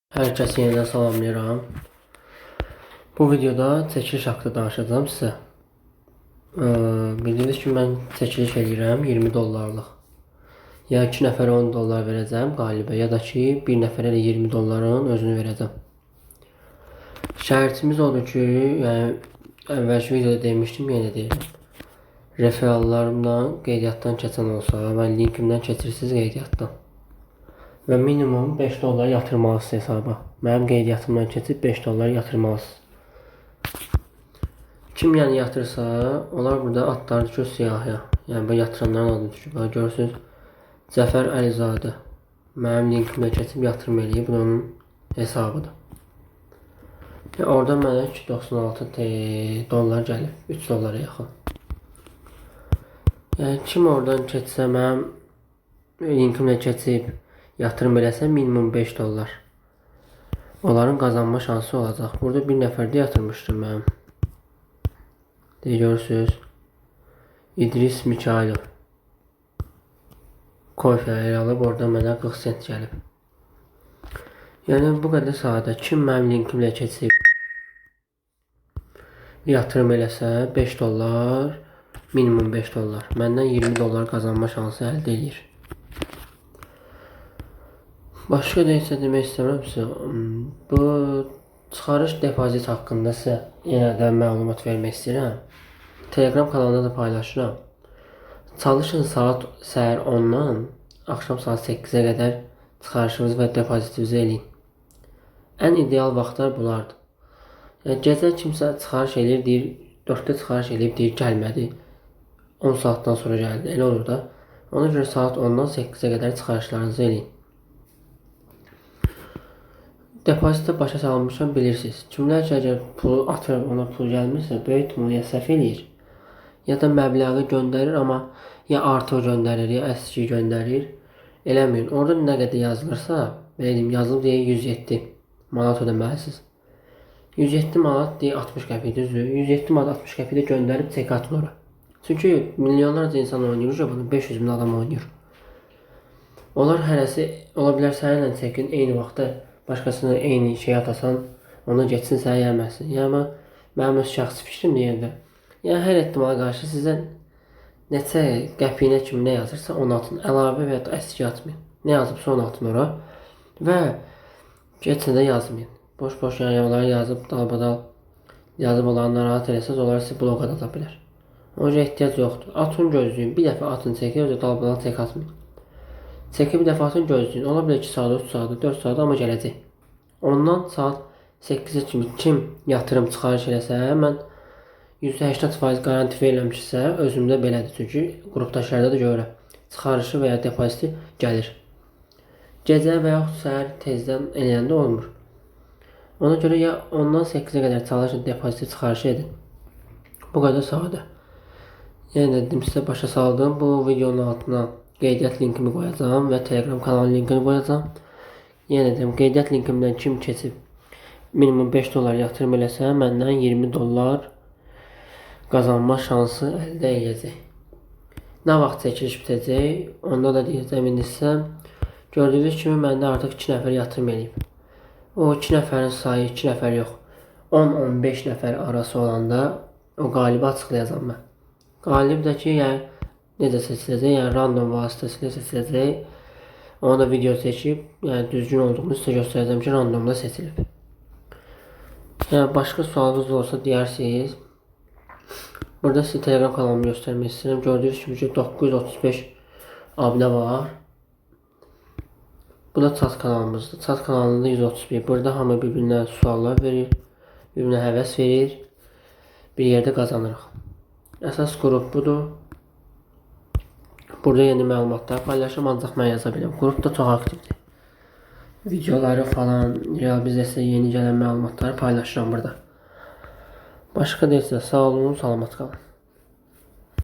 Hər kəsi yenidən salamlayıram. Bu videoda çəkiliş haqqında danışacağım sizə. Bildiyiniz ki, mən çəkiliş edirəm 20 dollarlıq. Ya 2 nəfərə 10 dollar verəcəm qalibə, ya da ki, 1 nəfərə də 20 dolların özünü verəcəm. Şərtimiz odur ki, yəni əvvəlki videoda demişdim, yenə deyirəm. Referallarımdan qeydiyyatdan keçən olsa və linkimdən keçirsiniz qeydiyyatdan. Və minimum 5 dollar yatırmalısınız hesaba. Mənim qeydiyyatımdan keçib 5 dollar yatırmalısınız. Kim yəni yatırsa, onlar burada adları düşür siyahıya. Yəni bu yatıranların adı düşür. Bax görürsünüz, Cəfər Əlizadə. Mənim linkimdən keçib yatırım eləyib. Bu onun hesabıdır. Orada mənə 296 dollar gəlib. 3 dollara yaxın. Yəni kim oradan keçsə, mənim linkimdən keçib yatırım eləsə minimum 5 dollar. Onların qazanma şansı olacaq. Burada bir nəfərdə yatırmışdım mənim. Görürsünüz. İdris Mikailov. Koyfələri alıb oradan mənə 40 sent gəlib. Yəni bu qədər sadə. Kim mənim linkimlə keçib yatırım eləsə 5 dollar, minimum 5 dollar. Məndən 20 dollar qazanma şansı əldə edir. Başqa neysə demək istəmirəm sizə. Bu çıxarış depozit haqqında sizə yenə də məlumat vermək istəyirəm. Telegram kanalında da paylaşıram. Çalışın saat səhər 10-dan axşam saat 8-ə qədər çıxarışınızı və depozitinizi eləyin. Ən ideal vaxtlar bunlardır. Yəni gecə kimsə çıxarış eləyir, deyir 4-də çıxarış eləyib, deyir gəlmədi. 10 saatdan sonra gəldi. Elə olur da. Ona görə saat 10-dan 8-ə qədər çıxarışlarınızı eləyin. Depozitə başa salmışam, bilirsiniz. Kimlər ki, əgər pulu atır, ona pul gəlmirsə, böyük ihtimal ya səhv eləyir, ya da məbləği göndərir, amma ya artıq göndərir, ya əski göndərir. Eləməyin. Orada nə qədər yazılırsa, belə deyim, yazılıb deyə 107 manat ödəməlisiniz. 107 manat deyə 60 qəpik düzdür. 107 manat 60 qəpik də göndərib çek atın ora. Çünki milyonlarca insan oynayır, bunu 500 min adam oynayır. Onlar hərəsi ola bilər səninlə çəkin eyni vaxtda başqasına eyni şey atasan, ona geçsin sənə yəməsin. Yəni mənim öz şəxsi fikrim deyəndə. Yəni hər ehtimala qarşı sizdən neçə qəpiyinə kimi nə yazırsa onu atın. Əlavə və ya da əski atmayın. Nə yazıbsa onu atın ora. Və keçində yazmayın. Boş-boş yəni onları yazıb dalbadal yazıb olanları narahat eləsəz, onlar sizi bloqa da ata bilər. Ona görə ehtiyac yoxdur. Atın gözləyin. Bir dəfə atın çəkin, öncə dalbadal çək atmayın. Çəki bir dəfə atın gözləyin. Ola bilər 2 saat, 3 saat, 4 saat amma gələcək. Ondan saat 8-ə kimi kim yatırım çıxarış eləsə, mən %80% garanti verirəm ki, özümdə belədir. Çünki qrupdaşlarda da görürəm. Çıxarışı və ya depoziti gəlir. Gecə və yaxud səhər tezdən eləyəndə olmur. Ona görə ya ondan 8-ə qədər çalışın, depoziti çıxarışı edin. Bu qədər sadə. Yəni dedim sizə başa saldım. Bu videonun altına qeydiyyat linkimi qoyacağım və Telegram kanalı linkini qoyacağım. Yenə deyim, qeydiyyat linkimdən kim keçib minimum 5 dollar yatırım eləsə, məndən 20 dollar qazanma şansı əldə edəcək. Nə vaxt çəkiliş bitəcək, onda da deyəcəm indi sizə. Gördüyünüz kimi məndə artıq 2 nəfər yatırım eləyib. O 2 nəfərin sayı 2 nəfər yox, 10-15 nəfər arası olanda o qalibi açıqlayacağam mən. Qalib də ki, yəni necə seçiləcək, yəni random vasitəsilə seçiləcək. Ona da video çəkib, yəni düzgün olduğunu sizə göstərəcəm ki, randomda seçilib. Yəni başqa sualınız olsa deyirsiniz. Burada sizə Telegram kanalımı göstərmək istəyirəm. Gördüyünüz kimi 935 abunə var. Bu da chat kanalımızdır. Chat kanalında 131. Burada hamı bir-birinə suallar verir, bir-birinə həvəs verir. Bir yerdə qazanırıq. Əsas qrup budur. Burada yeni məlumatlar paylaşım, ancaq mən yaza biləm. Qrup da çox aktivdir. Videoları falan, real biznesə yeni gələn məlumatları paylaşıram burada. Başqa deyilsə, sağ olun, salamat qalın.